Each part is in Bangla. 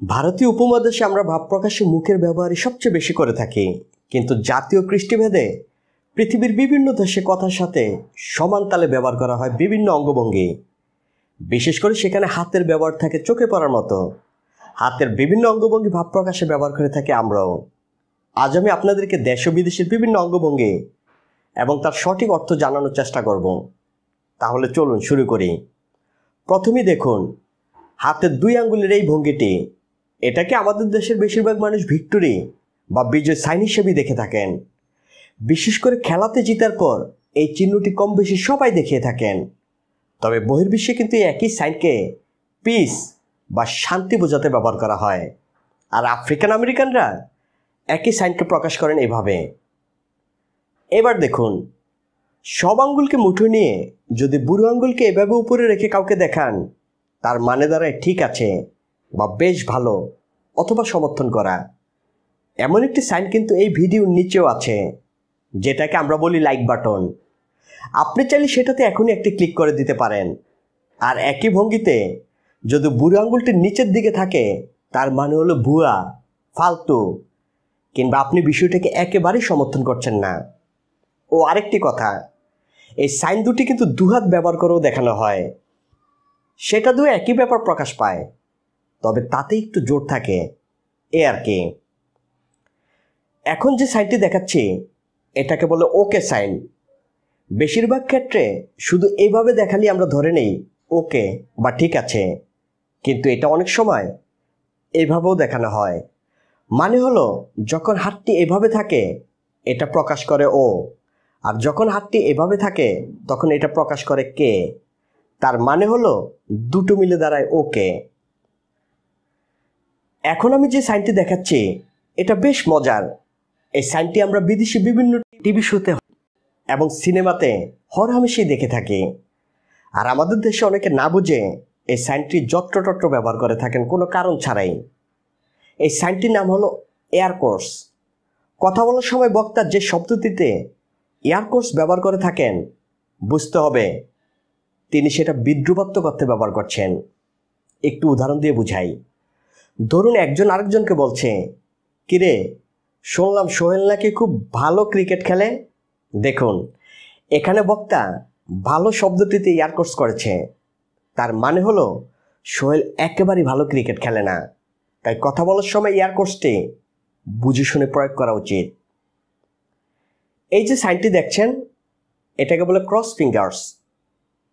ভারতীয় উপমহাদেশে আমরা ভাব প্রকাশে মুখের ব্যবহারই সবচেয়ে বেশি করে থাকি, কিন্তু জাতীয় কৃষ্টিভেদে পৃথিবীর বিভিন্ন দেশে কথার সাথে সমান তালে ব্যবহার করা হয় বিভিন্ন অঙ্গভঙ্গি। বিশেষ করে সেখানে হাতের ব্যবহার থাকে চোখে পড়ার মতো। হাতের বিভিন্ন অঙ্গভঙ্গি ভাব প্রকাশে ব্যবহার করে থাকি আমরাও। আজ আমি আপনাদেরকে দেশ ও বিদেশের বিভিন্ন অঙ্গভঙ্গি এবং তার সঠিক অর্থ জানানোর চেষ্টা করব। তাহলে চলুন শুরু করি। প্রথমেই দেখুন হাতের দুই আঙ্গুলের এই ভঙ্গিটি, এটাকে আমাদের দেশের বেশিরভাগ মানুষ ভিক্টোরি বা বিজয় সাইন হিসেবেই দেখে থাকেন। বিশেষ করে খেলাতে জিতার পর এই চিহ্নটি কম বেশি সবাই দেখিয়ে থাকেন। তবে বহির্বিশ্বে কিন্তু এই একই সাইনকে পিস বা শান্তি বোঝাতে ব্যবহার করা হয়। আর আফ্রিকান আমেরিকানরা একই সাইনকে প্রকাশ করেন এভাবে। এবার দেখুন, সব আঙ্গুলকে মুঠো নিয়ে যদি বুড়ো আঙ্গুলকে এভাবে উপরে রেখে কাউকে দেখান, তার মানে দাঁড়ায় ঠিক আছে বা বেশ ভালো অথবা সমর্থন করা। এমন একটি সাইন কিন্তু এই ভিডিওর নিচেও আছে, যেটাকে আমরা বলি লাইক বাটন। আপনি চাইলে সেটাতে এখনই একটি ক্লিক করে দিতে পারেন। আর একই ভঙ্গিতে যদি বুড়ো আঙ্গুলটির নিচের দিকে থাকে, তার মানে হলো ভুয়া, ফালতু, কিংবা আপনি বিষয়টাকে একেবারেই সমর্থন করছেন না। ও আরেকটি কথা, এই সাইন দুটি কিন্তু দুহাত ব্যবহার করেও দেখানো হয়। সেটা দুই একই ব্যাপার প্রকাশ পায়, তবে তাতে একটু জোর থাকে, এ আর কি। এখন যে সাইনটি দেখাচ্ছি এটাকে বলে ওকে সাইন। বেশিরভাগ ক্ষেত্রে শুধু এইভাবে দেখালেই আমরা ধরে নেই ওকে বা ঠিক আছে, কিন্তু এটা অনেক সময় এইভাবেও দেখানো হয়। মানে হলো যখন হাতটি এভাবে থাকে এটা প্রকাশ করে ও, আর যখন হাতটি এভাবে থাকে তখন এটা প্রকাশ করে কে। তার মানে হলো দুটো মিলে দাঁড়ায় ওকে। এখন আমি যে সাইনটি দেখাচ্ছি এটা বেশ মজার। এই সাইনটি আমরা বিদেশি বিভিন্ন টিভি শোতে এবং সিনেমাতে হরহামেশাই দেখে থাকি। আর আমাদের দেশে অনেকে না বুঝে এই সাইনটি যত্রতত্র ব্যবহার করে থাকেন কোনো কারণ ছাড়াই। এই সাইনটির নাম হলো এয়ার কোর্স। কথা বলার সময় বক্তা যে শব্দটিতে এয়ার কোর্স ব্যবহার করে থাকেন, বুঝতে হবে তিনি সেটা বিদ্রুপাত্মক অর্থে ব্যবহার করছেন। একটু উদাহরণ দিয়ে বুঝাই। ধরুন একজন আরেকজনকে বলছে, কিরে শুনলাম সোহেল নাকি খুব ভালো ক্রিকেট খেলে। দেখুন, এখানে বক্তা ভালো শব্দটিতে এয়ার কোর্স করেছে। তার মানে হলো সোহেল একেবারেই ভালো ক্রিকেট খেলে না, তাই কথা বলার সময় এয়ার কোর্সটি বুঝে শুনে প্রয়োগ করা উচিত। এই যে সাইনটি দেখছেন এটাকে বলে ক্রস ফিঙ্গার্স।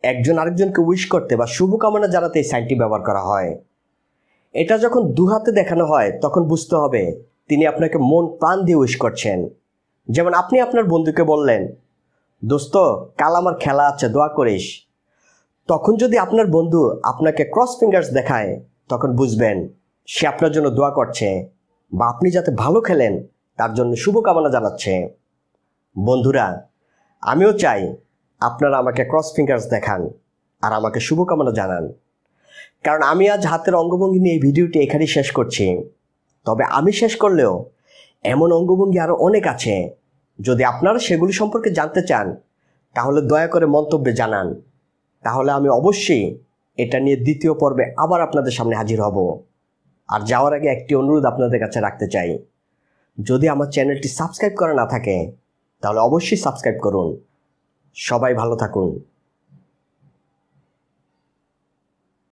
একজন আরেকজনকে উইশ করতে বা শুভকামনা জানাতে এই সাইনটি ব্যবহার করা হয়। এটা যখন দু হাতে দেখানো হয় তখন বুঝতে হবে তিনি আপনাকে মন প্রাণ দিয়ে উইশ করছেন। যেমন আপনি আপনার বন্ধুকে বললেন, দোস্ত কাল আমার খেলা আছে, দোয়া করিস। তখন যদি আপনার বন্ধু আপনাকে ক্রস ফিঙ্গার্স দেখায় তখন বুঝবেন সে আপনার জন্য দোয়া করছে বা আপনি যাতে ভালো খেলেন তার জন্য শুভকামনা জানাচ্ছে। বন্ধুরা, আমিও চাই আপনারা আমাকে ক্রস ফিঙ্গার্স দেখান আর আমাকে শুভকামনা জানান। কারণ আমি আজ হাতের অঙ্গভঙ্গি নিয়ে এই ভিডিওটি এখানেই শেষ করছি। তবে আমি শেষ করলেও এমন অঙ্গভঙ্গি আরও অনেক আছে। যদি আপনারা সেগুলি সম্পর্কে জানতে চান তাহলে দয়া করে মন্তব্যে জানান। তাহলে আমি অবশ্যই এটা নিয়ে দ্বিতীয় পর্বে আবার আপনাদের সামনে হাজির হব। আর যাওয়ার আগে একটি অনুরোধ আপনাদের কাছে রাখতে চাই, যদি আমার চ্যানেলটি সাবস্ক্রাইব করা না থাকে তাহলে অবশ্যই সাবস্ক্রাইব করুন। সবাই ভালো থাকুন।